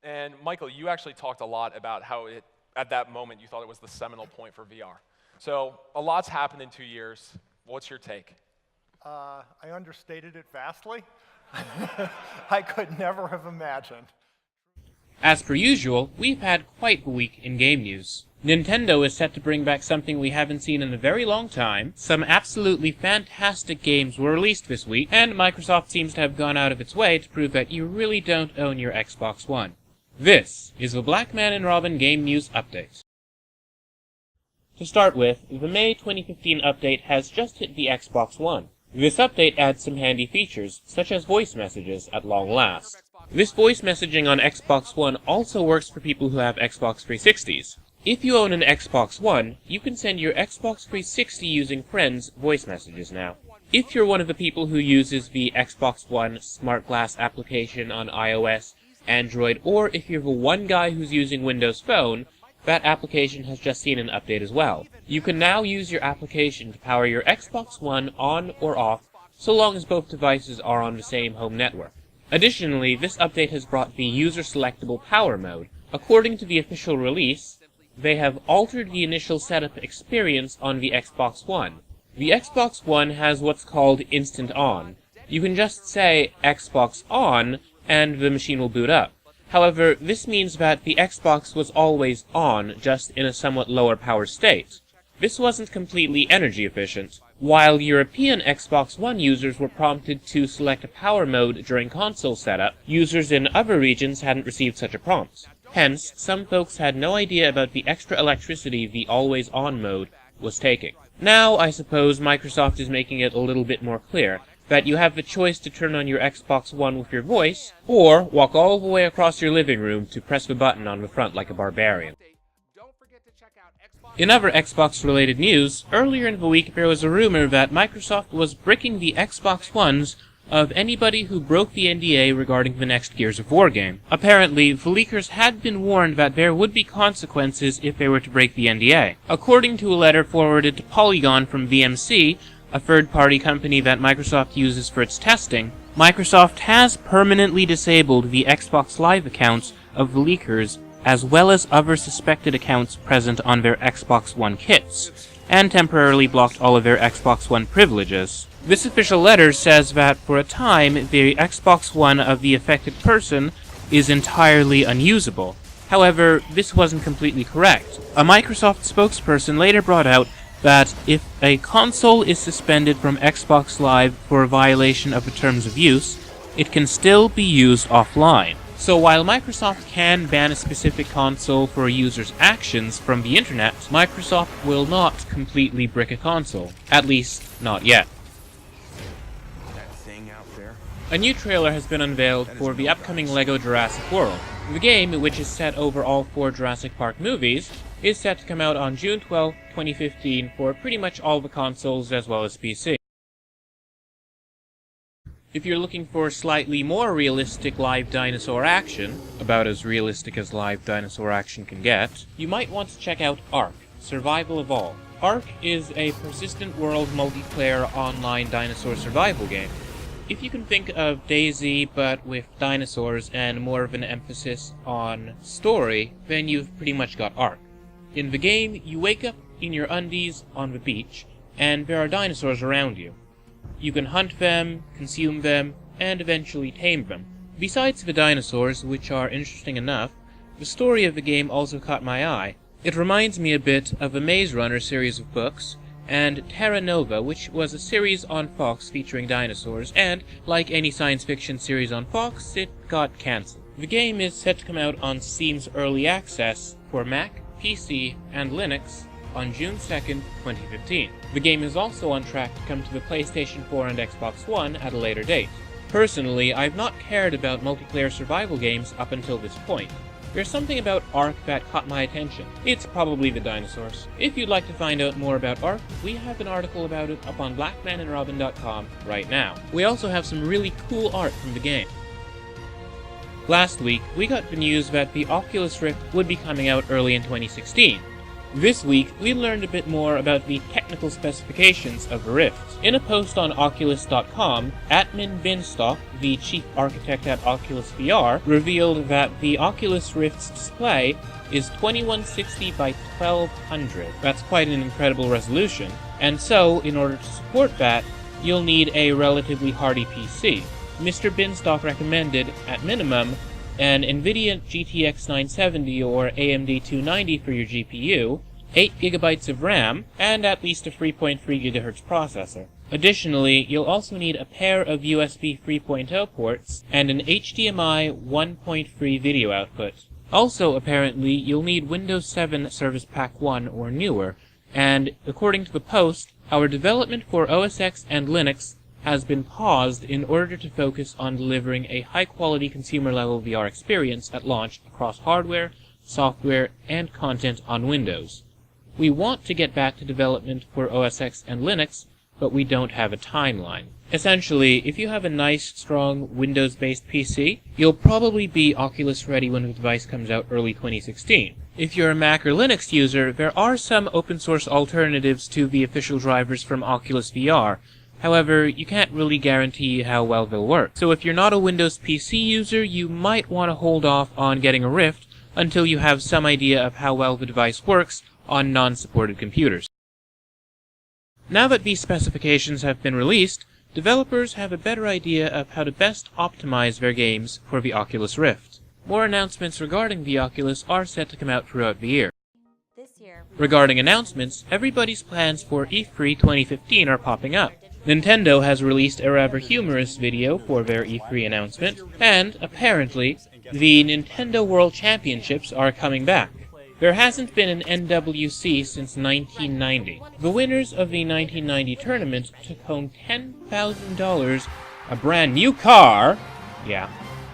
And Michael, you actually talked a lot about how at that moment you thought it was the seminal point for VR. So a lot's happened in 2 years. What's your take? I understated it vastly. I could never have imagined. As per usual, we've had quite the week in game news. Nintendo is set to bring back something we haven't seen in a very long time, some absolutely fantastic games were released this week, and Microsoft seems to have gone out of its way to prove that you really don't own your Xbox One. This is the Blackman and Robin Game News Update. To start with, the May 2015 update has just hit the Xbox One. This update adds some handy features, such as voice messages at long last. This voice messaging on Xbox One also works for people who have Xbox 360s. If you own an Xbox One, you can send your Xbox 360 using friends voice messages now. If you're one of the people who uses the Xbox One Smart Glass application on iOS, Android, or if you're the one guy who's using Windows Phone, that application has just seen an update as well. You can now use your application to power your Xbox One on or off, so long as both devices are on the same home network. Additionally, this update has brought the user-selectable power mode. According to the official release, they have altered the initial setup experience on the Xbox One. The Xbox One has what's called Instant On. You can just say Xbox On, and the machine will boot up. However, this means that the Xbox was always on, just in a somewhat lower power state. This wasn't completely energy efficient. While European Xbox One users were prompted to select a power mode during console setup, users in other regions hadn't received such a prompt. Hence, some folks had no idea about the extra electricity the always-on mode was taking. Now, I suppose Microsoft is making it a little bit more clear that you have the choice to turn on your Xbox One with your voice, or walk all the way across your living room to press the button on the front like a barbarian. In other Xbox-related news, earlier in the week there was a rumor that Microsoft was bricking the Xbox Ones of anybody who broke the NDA regarding the next Gears of War game. Apparently, the leakers had been warned that there would be consequences if they were to break the NDA. According to a letter forwarded to Polygon from VMC, a third-party company that Microsoft uses for its testing, Microsoft has permanently disabled the Xbox Live accounts of the leakers, as well as other suspected accounts present on their Xbox One kits, and temporarily blocked all of their Xbox One privileges. This official letter says that for a time, the Xbox One of the affected person is entirely unusable. However, this wasn't completely correct. A Microsoft spokesperson later brought out that if a console is suspended from Xbox Live for a violation of the terms of use, it can still be used offline. So while Microsoft can ban a specific console for a user's actions from the internet, Microsoft will not completely brick a console. At least, not yet. A new trailer has been unveiled for the upcoming LEGO Jurassic World. The game, which is set over all 4 Jurassic Park movies, is set to come out on June 12, 2015 for pretty much all the consoles as well as PC. If you're looking for slightly more realistic live dinosaur action, about as realistic as live dinosaur action can get, you might want to check out Ark: Survival Evolved. Ark is a persistent world multiplayer online dinosaur survival game. If you can think of DayZ but with dinosaurs and more of an emphasis on story, then you've pretty much got Ark. In the game, you wake up in your undies on the beach, and there are dinosaurs around you. You can hunt them, consume them, and eventually tame them. Besides the dinosaurs, which are interesting enough, the story of the game also caught my eye. It reminds me a bit of a Maze Runner series of books, and Terra Nova, which was a series on Fox featuring dinosaurs, and, like any science fiction series on Fox, it got cancelled. The game is set to come out on Steam's Early Access for Mac, PC, and Linux on June 2nd, 2015. The game is also on track to come to the PlayStation 4 and Xbox One at a later date. Personally, I've not cared about multiplayer survival games up until this point. There's something about Ark that caught my attention. It's probably the dinosaurs. If you'd like to find out more about Ark, we have an article about it up on blackmanandrobin.com right now. We also have some really cool art from the game. Last week, we got the news that the Oculus Rift would be coming out early in 2016. This week, we learned a bit more about the technical specifications of Rift. In a post on Oculus.com, Atman Binstock, the chief architect at Oculus VR, revealed that the Oculus Rift's display is 2160 by 1200. That's quite an incredible resolution, and so, in order to support that, you'll need a relatively hardy PC. Mr. Binstock recommended, at minimum, an NVIDIA GTX 970 or AMD 290 for your GPU, 8GB of RAM, and at least a 3.3 GHz processor. Additionally, you'll also need a pair of USB 3.0 ports and an HDMI 1.3 video output. Also, apparently, you'll need Windows 7 Service Pack 1 or newer, and according to the post, our development for OS X and Linux has been paused in order to focus on delivering a high-quality consumer-level VR experience at launch across hardware, software, and content on Windows. We want to get back to development for OS X and Linux, but we don't have a timeline. Essentially, if you have a nice, strong Windows-based PC, you'll probably be Oculus ready when the device comes out early 2016. If you're a Mac or Linux user, there are some open-source alternatives to the official drivers from Oculus VR. However, you can't really guarantee how well they'll work. So if you're not a Windows PC user, you might want to hold off on getting a Rift until you have some idea of how well the device works on non-supported computers. Now that these specifications have been released, developers have a better idea of how to best optimize their games for the Oculus Rift. More announcements regarding the Oculus are set to come out throughout the year. Regarding announcements, everybody's plans for E3 2015 are popping up. Nintendo has released a rather humorous video for their E3 announcement, and, apparently, the Nintendo World Championships are coming back. There hasn't been an NWC since 1990. The winners of the 1990 tournament took home $10,000, a brand new car, a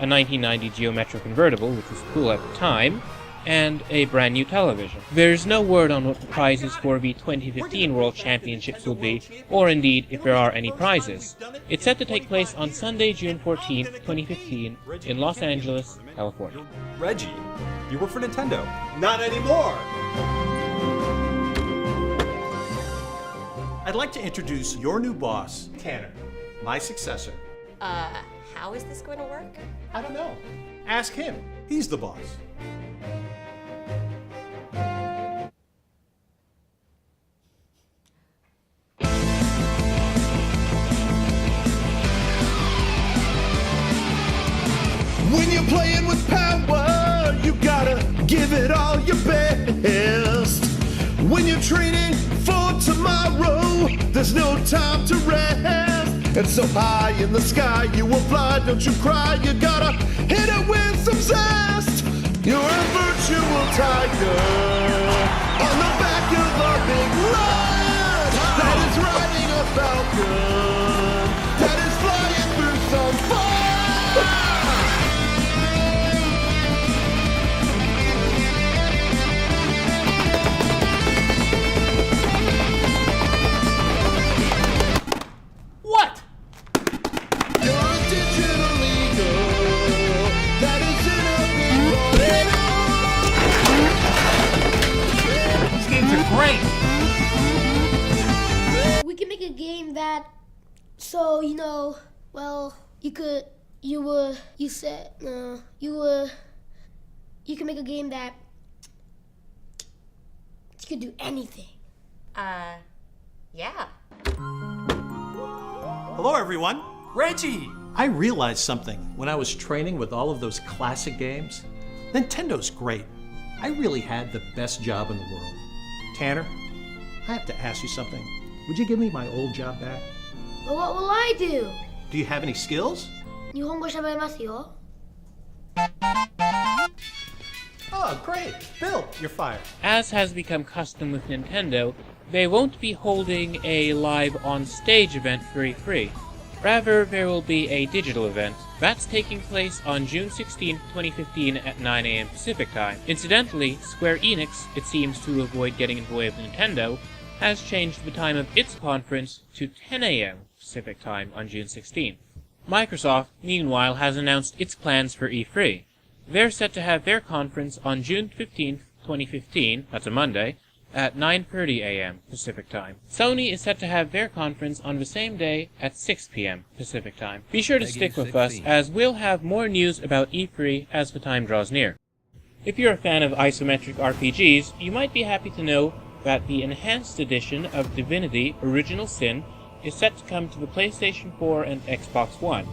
1990 Geo Metro convertible, which was cool at the time, and a brand new television. There's no word on what the prizes for the 2015 World Championships will be, or indeed if there are any prizes. It's set to take place on Sunday, June 14, 2015, in Los Angeles, California. Reggie, you work for Nintendo. Not anymore! I'd like to introduce your new boss, Tanner, my successor. How is this going to work? I don't know. Ask him. He's the boss. When you're playing with power, you gotta give it all your best. When you're training for tomorrow, there's no time to rest. And so high in the sky you will fly, don't you cry, you gotta hit it with some zest. You're a virtual tiger on the back of a big lion that is riding a falcon, that is flying through some fire. What? You're a digital eagle that is in a big body. These games are great. We can make a game that, so you can make a game that you could do anything. Yeah. Hello, everyone. Reggie! I realized something when I was training with all of those classic games. Nintendo's great. I really had the best job in the world. Tanner, I have to ask you something. Would you give me my old job back? But what will I do? Do you have any skills? 日本語喋れますよ。 Oh, great. Bill, you're fired. As has become custom with Nintendo, they won't be holding a live on-stage event for E3. Rather, there will be a digital event. That's taking place on June 16, 2015 at 9 a.m. Pacific Time. Incidentally, Square Enix, it seems to avoid getting in the way of Nintendo, has changed the time of its conference to 10 a.m. Pacific Time on June 16th. Microsoft, meanwhile, has announced its plans for E3. They're set to have their conference on June 15th, 2015, that's a Monday, at 9:30 a.m. Pacific Time. Sony is set to have their conference on the same day at 6 p.m. Pacific Time. Be sure to stick with us, as we'll have more news about E3 as the time draws near. If you're a fan of isometric RPGs, you might be happy to know that the enhanced edition of Divinity: Original Sin is set to come to the PlayStation 4 and Xbox One.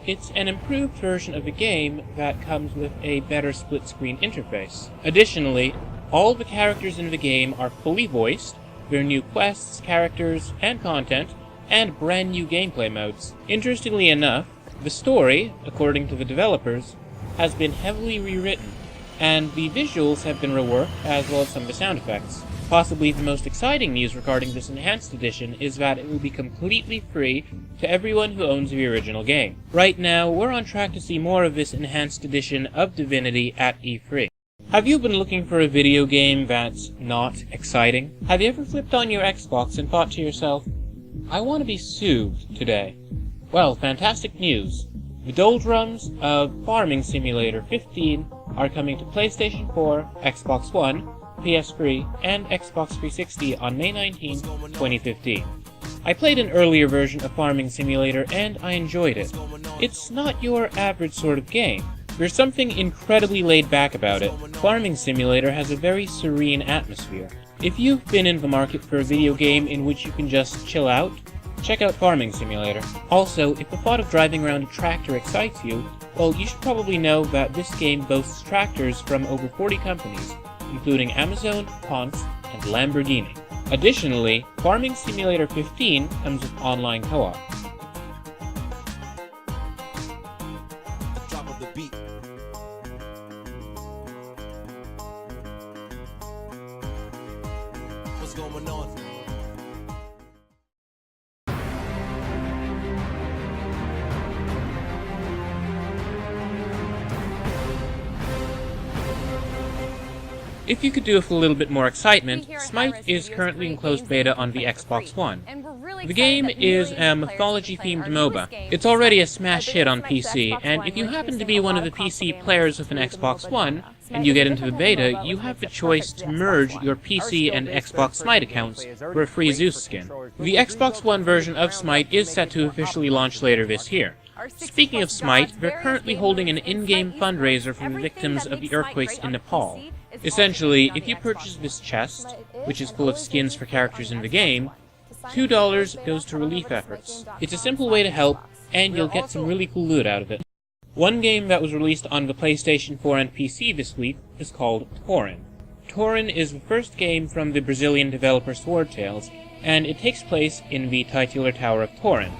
It's an improved version of the game that comes with a better split-screen interface. Additionally, all the characters in the game are fully voiced, there are new quests, characters, and content, and brand new gameplay modes. Interestingly enough, the story, according to the developers, has been heavily rewritten, and the visuals have been reworked as well as some of the sound effects. Possibly the most exciting news regarding this enhanced edition is that it will be completely free to everyone who owns the original game. Right now, we're on track to see more of this enhanced edition of Divinity at E3. Have you been looking for a video game that's not exciting? Have you ever flipped on your Xbox and thought to yourself, I want to be soothed today? Well, fantastic news. The doldrums of Farming Simulator 15 are coming to PlayStation 4, Xbox One, PS3, and Xbox 360 on May 19, 2015. I played an earlier version of Farming Simulator and I enjoyed it. It's not your average sort of game. There's something incredibly laid back about it. Farming Simulator has a very serene atmosphere. If you've been in the market for a video game in which you can just chill out, check out Farming Simulator. Also, if the thought of driving around a tractor excites you, well, you should probably know that this game boasts tractors from over 40 companies, including Amazon, Ponce, and Lamborghini. Additionally, Farming Simulator 15 comes with online co-op. Drop of the beat. What's going on? If you could do with a little bit more excitement, Smite is currently in closed beta on the Xbox One. The game is a mythology-themed MOBA. It's already a smash hit on PC, and if you happen to be one of the PC players with an Xbox One, and you get into the beta, you have the choice to merge your PC and Xbox Smite accounts for a free Zeus skin. The Xbox One version of Smite is set to officially launch later this year. Speaking of Smite, they're currently holding an in-game fundraiser for the victims of the earthquakes in Nepal. Essentially, if you purchase this chest, which is full of skins for characters in the game, $2 goes to relief efforts. It's a simple way to help, and you'll get some really cool loot out of it. One game that was released on the PlayStation 4 and PC this week is called Toren. Toren is the first game from the Brazilian developer Sword Tales, and it takes place in the titular Tower of Toren.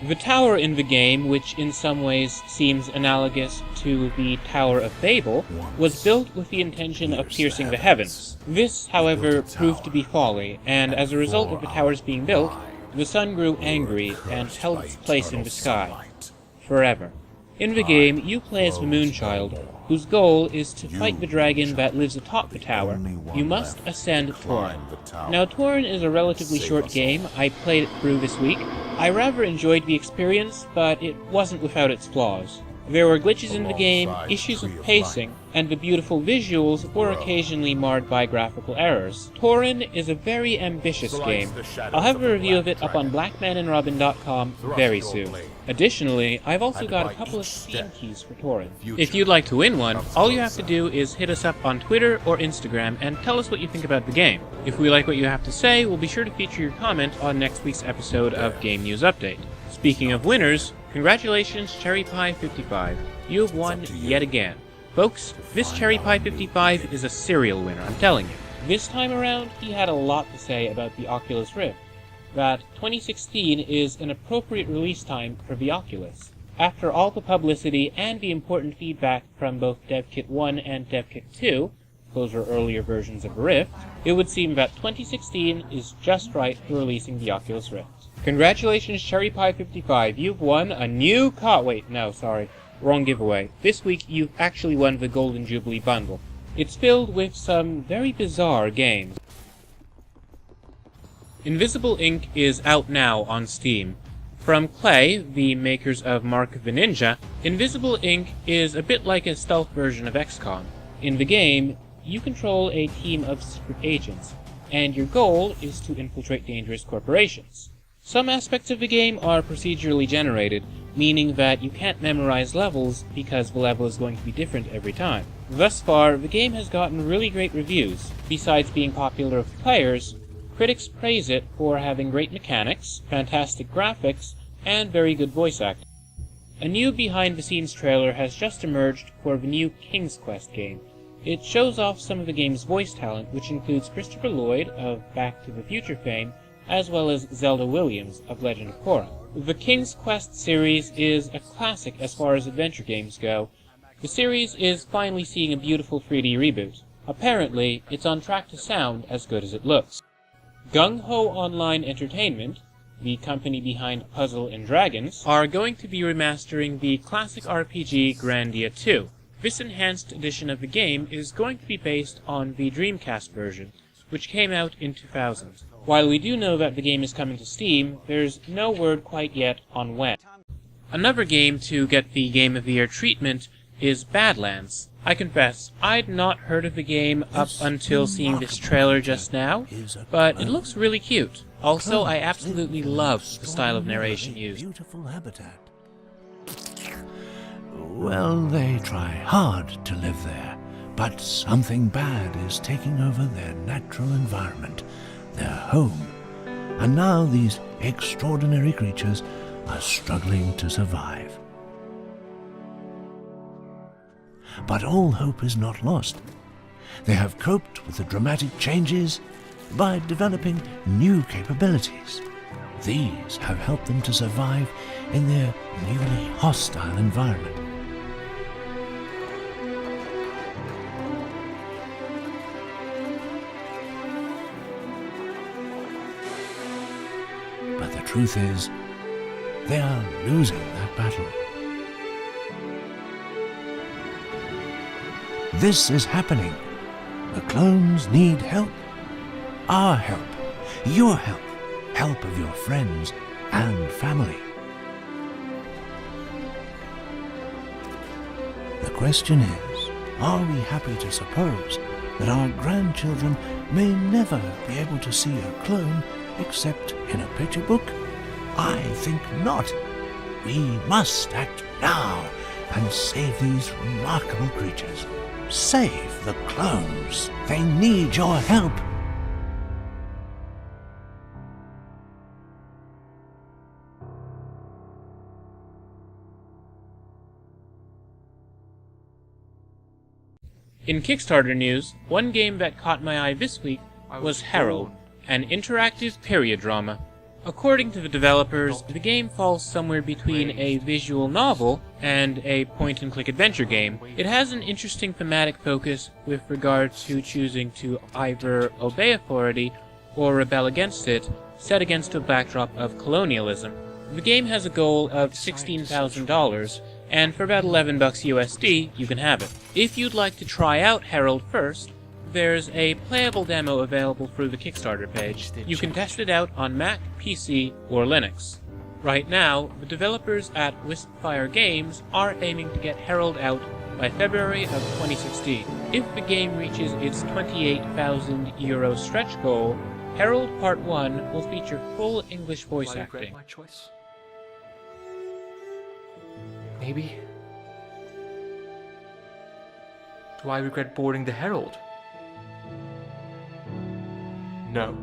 The tower in the game, which in some ways seems analogous to the Tower of Babel, was built with the intention of piercing the heavens. This, however, proved to be folly, and as a result of the towers being built, the sun grew angry and held its place in the sky forever. In the game, you play as the Moonchild, whose goal is to fight the dragon that lives atop the tower. You must ascend Toren. Now, Toren is a relatively short game. I played it through this week. I rather enjoyed the experience, but it wasn't without its flaws. There were glitches in the game, issues with pacing, and the beautiful visuals were occasionally marred by graphical errors. Toren is a very ambitious game. I'll have a review of it up on blackmanandrobin.com very soon. Additionally, I've also got a couple of Steam keys for Toren. If you'd like to win one, all you have to do is hit us up on Twitter or Instagram and tell us what you think about the game. If we like what you have to say, we'll be sure to feature your comment on next week's episode of Game News Update. Speaking of winners, congratulations Cherry Pie 55. You have won yet again. Folks, this Cherry Pie 55 is a serial winner, I'm telling you. This time around, he had a lot to say about the Oculus Rift. That 2016 is an appropriate release time for the Oculus. After all the publicity and the important feedback from both DevKit 1 and DevKit 2, those were earlier versions of the Rift, it would seem that 2016 is just right for releasing the Oculus Rift. Congratulations Cherry Pie 55, you've won a new wrong giveaway. This week you've actually won the Golden Jubilee Bundle. It's filled with some very bizarre games. Invisible Inc. is out now on Steam. From Clay, the makers of Mark the Ninja, Invisible Inc. is a bit like a stealth version of XCOM. In the game, you control a team of secret agents. and your goal is to infiltrate dangerous corporations. Some aspects of the game are procedurally generated, meaning that you can't memorize levels because the level is going to be different every time. Thus far, the game has gotten really great reviews. Besides being popular with players, critics praise it for having great mechanics, fantastic graphics, and very good voice acting. A new behind-the-scenes trailer has just emerged for the new King's Quest game. It shows off some of the game's voice talent, which includes Christopher Lloyd of Back to the Future fame, as well as Zelda Williams of Legend of Korra. The King's Quest series is a classic as far as adventure games go. The series is finally seeing a beautiful 3D reboot. Apparently, it's on track to sound as good as it looks. Gung Ho Online Entertainment, the company behind Puzzle & Dragons, are going to be remastering the classic RPG Grandia 2. This enhanced edition of the game is going to be based on the Dreamcast version, which came out in 2000. While we do know that the game is coming to Steam, there's no word quite yet on when. Another game to get the Game of the Year treatment is Badlands. I confess, I'd not heard of the game up until seeing this trailer just now, but it looks really cute. Also, I absolutely love the style of narration used. Beautiful habitat. Well, they try hard to live there, but something bad is taking over their natural environment, their home. And now these extraordinary creatures are struggling to survive. But all hope is not lost. They have coped with the dramatic changes by developing new capabilities. These have helped them to survive in their newly hostile environment. But the truth is, they are losing that battle. This is happening. The clones need help. Our help. Your help. Help of your friends and family. The question is, are we happy to suppose that our grandchildren may never be able to see a clone except in a picture book? I think not. We must act now and save these remarkable creatures. Save the clones. They need your help. In Kickstarter news, one game that caught my eye this week was Herald, an interactive period drama. According to the developers, the game falls somewhere between a visual novel and a point-and-click adventure game. It has an interesting thematic focus with regard to choosing to either obey authority or rebel against it, set against a backdrop of colonialism. The game has a goal of $16,000, and for about $11 USD, you can have it. If you'd like to try out Herald first, there's a playable demo available through the Kickstarter page. You can test it out on Mac, PC, or Linux. Right now, the developers at Wispfire Games are aiming to get Herald out by February of 2016. If the game reaches its €28,000 stretch goal, Herald Part 1 will feature full English voice acting. My choice. Maybe. Do I regret boarding the Herald? No.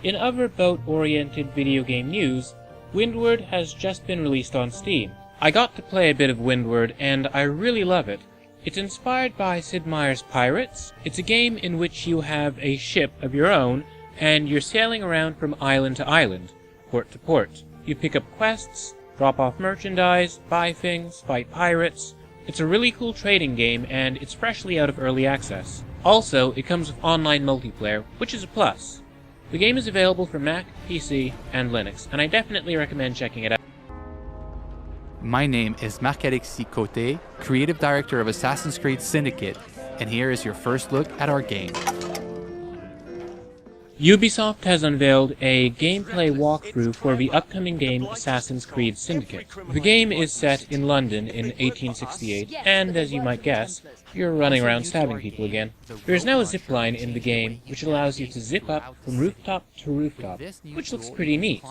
In other boat-oriented video game news, Windward has just been released on Steam. I got to play a bit of Windward, and I really love it. It's inspired by Sid Meier's Pirates. It's a game in which you have a ship of your own, and you're sailing around from island to island, port to port. You pick up quests, drop off merchandise, buy things, fight pirates. It's a really cool trading game, and it's freshly out of early access. Also, it comes with online multiplayer, which is a plus. The game is available for Mac, PC, and Linux, and I definitely recommend checking it out. My name is Marc-Alexis Côté, Creative Director of Assassin's Creed Syndicate, and here is your first look at our game. Ubisoft has unveiled a gameplay walkthrough for the upcoming game Assassin's Creed Syndicate. The game is set in London in 1868, and as you might guess, you're running around stabbing people again. There is now a zipline in the game which allows you to zip up from rooftop to rooftop, which looks pretty neat.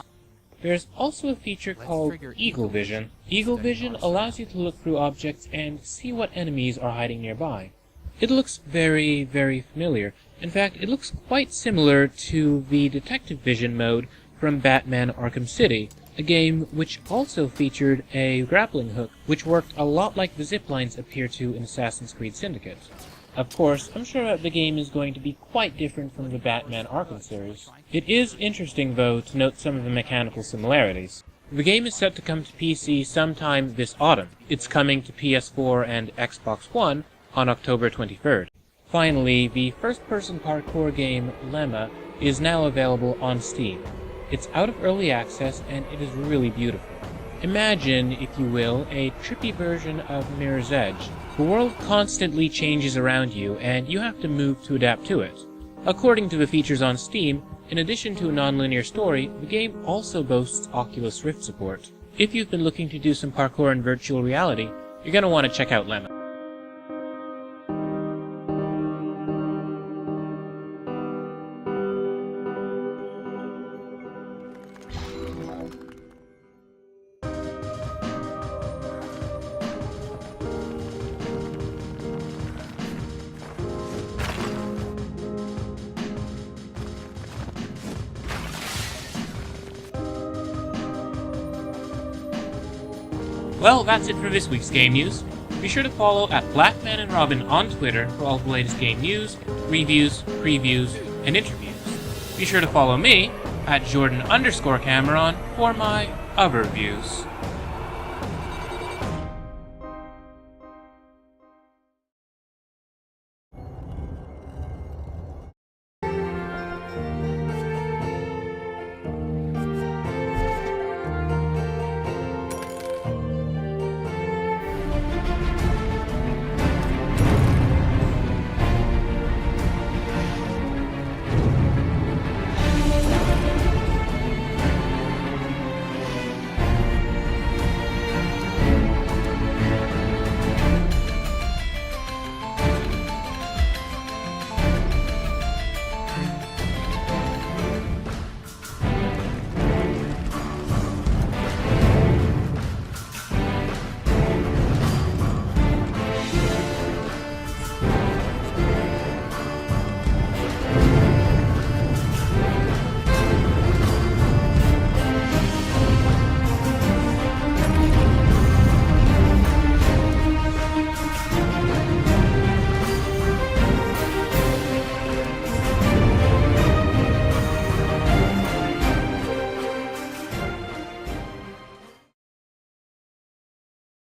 There's also a feature called Eagle Vision. Eagle Vision allows you to look through objects and see what enemies are hiding nearby. It looks very, very familiar. In fact, it looks quite similar to the Detective Vision mode from Batman Arkham City, a game which also featured a grappling hook, which worked a lot like the ziplines appear to in Assassin's Creed Syndicate. Of course, I'm sure that the game is going to be quite different from the Batman Arkham series. It is interesting, though, to note some of the mechanical similarities. The game is set to come to PC sometime this autumn. It's coming to PS4 and Xbox One on October 23rd. Finally, the first-person parkour game Lemma is now available on Steam. It's out of early access and it is really beautiful. Imagine, if you will, a trippy version of Mirror's Edge. The world constantly changes around you and you have to move to adapt to it. According to the features on Steam, in addition to a non-linear story, the game also boasts Oculus Rift support. If you've been looking to do some parkour in virtual reality, you're going to want to check out Lemma. Well, that's it for this week's game news. Be sure to follow at Blackman and Robin on Twitter for all the latest game news, reviews, previews, and interviews. Be sure to follow me at Jordan_Cameron for my other views.